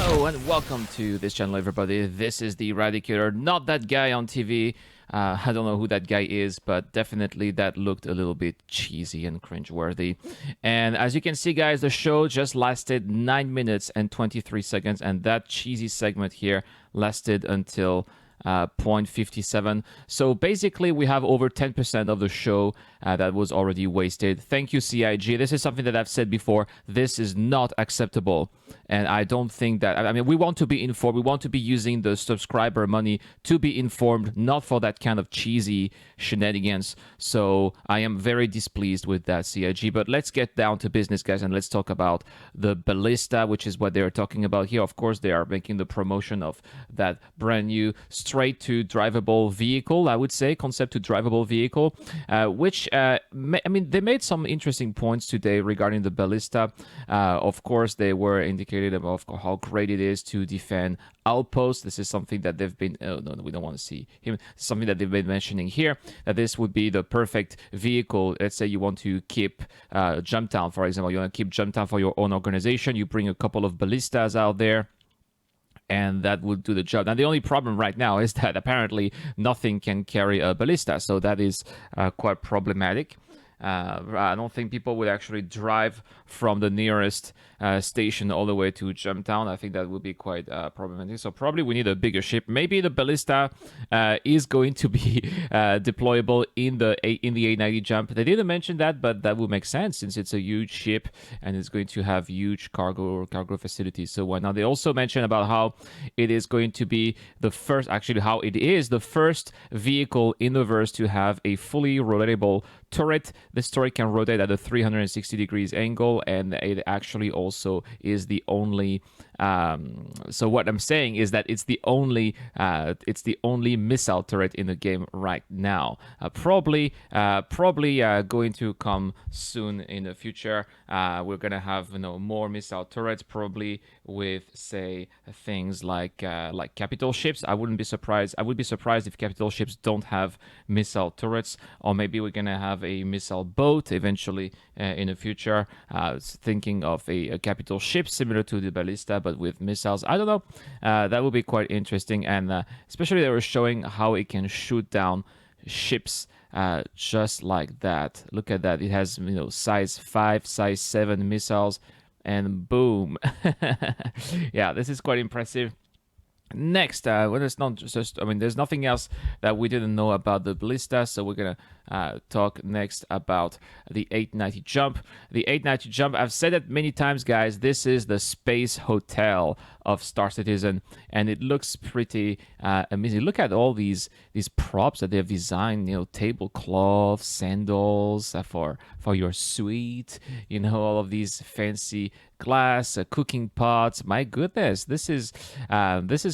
Hello and welcome to this channel, everybody. This is the Eradicator, not that guy on TV. I don't know who that guy is, but definitely that looked a little bit cheesy and cringeworthy. And as you can see, guys, the show just lasted 9 minutes and 23 seconds, and that cheesy segment here lasted until 0.57. So basically we have over 10% of the show that was already wasted. Thank you, CIG. This is something that I've said before. This is not acceptable, and I don't think that, I mean, we want to be informed. We want to be using the subscriber money to be informed, not for that kind of cheesy shenanigans. So I am very displeased with that, CIG. But let's get down to business, guys, and let's talk about the Ballista, which is what they're talking about here. Of course, they are making the promotion of that brand new straight to drivable vehicle, I would say, concept to drivable vehicle, which, I mean, they made some interesting points today regarding the Ballista. Of course, they were indicated about how great it is to defend outposts. This is something that they've been, oh, no, we don't want to see him, something that they've been mentioning here, that this would be the perfect vehicle. Let's say you want to keep Jumptown, for example. You want to keep Jumptown for your own organization. You bring a couple of ballistas out there, and that would do the job. Now, the only problem right now is that apparently nothing can carry a ballista, so that is quite problematic. I don't think people would actually drive from the nearest station all the way to Jumptown. I think that would be quite problematic. So probably we need a bigger ship. Maybe the Ballista is going to be deployable in the 890 jump. They didn't mention that, but that would make sense since it's a huge ship and it's going to have huge cargo facilities. So why not? They also mentioned about how it is going to be the first, actually how it is the first vehicle in the verse to have a fully rotatable turret. This turret can rotate at a 360 degrees angle, and it actually also is the only so what I'm saying is that it's the only missile turret in the game right now. Probably going to come soon in the future. We're gonna have more missile turrets, probably with, say, things like capital ships. I wouldn't be surprised. I would be surprised if capital ships don't have missile turrets, or maybe we're gonna have a missile boat eventually in the future. Thinking of a capital ship similar to the Ballista, but with missiles. I don't know. That would be quite interesting, and especially they were showing how it can shoot down ships just like that. Look at that. It has size 5, size 7 missiles, and boom. Yeah, this is quite impressive. Next, well, it's not just, I mean, there's nothing else that we didn't know about the Ballista, so we're gonna talk next about the 890 jump. The 890 jump, I've said it many times, guys, this is the space hotel of Star Citizen, and it looks pretty amazing. Look at all these props that they've designed, tablecloth, sandals for your suite, all of these fancy glass, cooking pots. My goodness, this is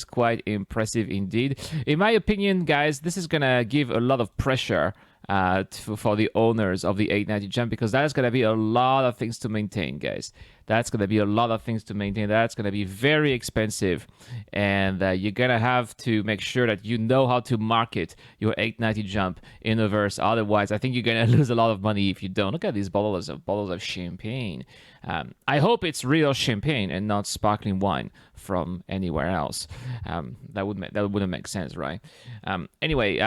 quite impressive indeed. In my opinion, guys, this is gonna give a lot of pressure for the owners of the 890 jump, because that's going to be a lot of things to maintain, guys. That's going to be a lot of things to maintain. That's going to be very expensive, and you're going to have to make sure that you know how to market your 890 jump in the verse. Otherwise, I think you're going to lose a lot of money if you don't. Look at these bottles of champagne. I hope it's real champagne and not sparkling wine from anywhere else. That wouldn't make sense, right? Anyway,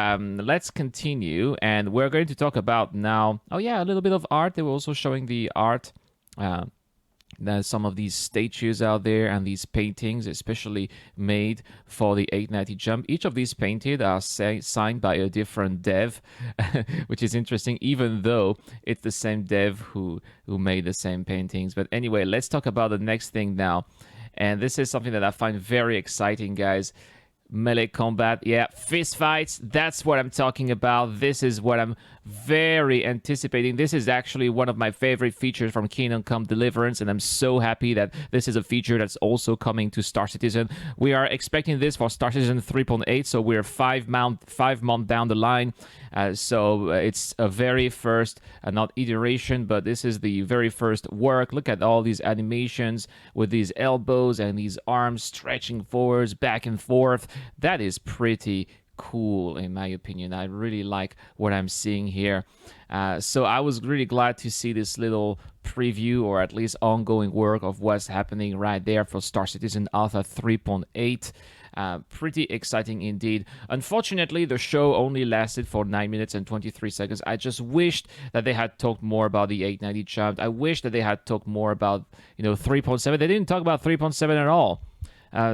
let's continue, and we're going to talk about now. Oh yeah, a little bit of art. They were also showing the art. There's some of these statues out there and these paintings, especially made for the 890 jump. Each of these painted are signed by a different dev, which is interesting, even though it's the same dev who made the same paintings. But anyway, let's talk about the next thing now. And this is something that I find very exciting, guys. Melee combat, yeah, fist fights, that's what I'm talking about. This is what I'm very anticipating. This is actually one of my favorite features from Kingdom Come Deliverance, and I'm so happy that this is a feature that's also coming to Star Citizen. We are expecting this for Star Citizen 3.8, so we're 5 months down the line. So it's a very first, not iteration, but this is the very first work. Look at all these animations with these elbows and these arms stretching forwards, back and forth. That is pretty cool in my opinion. I really like what I'm seeing here. So I was really glad to see this little preview, or at least ongoing work of what's happening right there for Star Citizen Alpha 3.8. Pretty exciting indeed. Unfortunately, the show only lasted for 9 minutes and 23 seconds. I just wished that they had talked more about the 890 chart. I wish that they had talked more about 3.7. They didn't talk about 3.7 at all.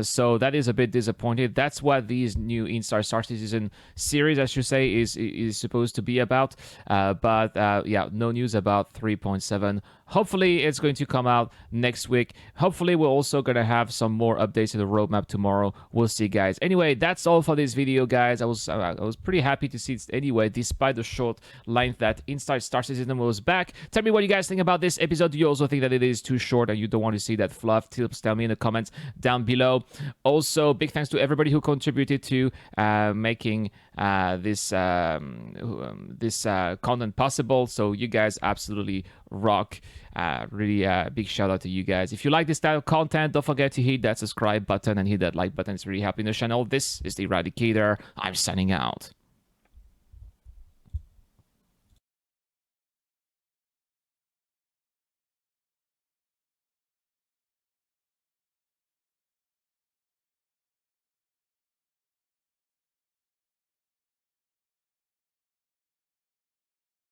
So that is a bit disappointed. That's what these new Star Citizen series, I should say, is supposed to be about. But yeah, no news about 3.7. Hopefully, it's going to come out next week. Hopefully, we're also going to have some more updates to the roadmap tomorrow. We'll see, guys. Anyway, that's all for this video, guys. I was pretty happy to see it anyway, despite the short length that Inside Star Citizen was back. Tell me what you guys think about this episode. Do you also think that it is too short and you don't want to see that fluff? Tips, tell me in the comments down below. Also, big thanks to everybody who contributed to making this content possible. So you guys absolutely rock. Really big shout out to you guys. If you like this style of content, don't forget to hit that subscribe button and hit that like button. It's really helping the channel. This is the Eradicator. I'm signing out.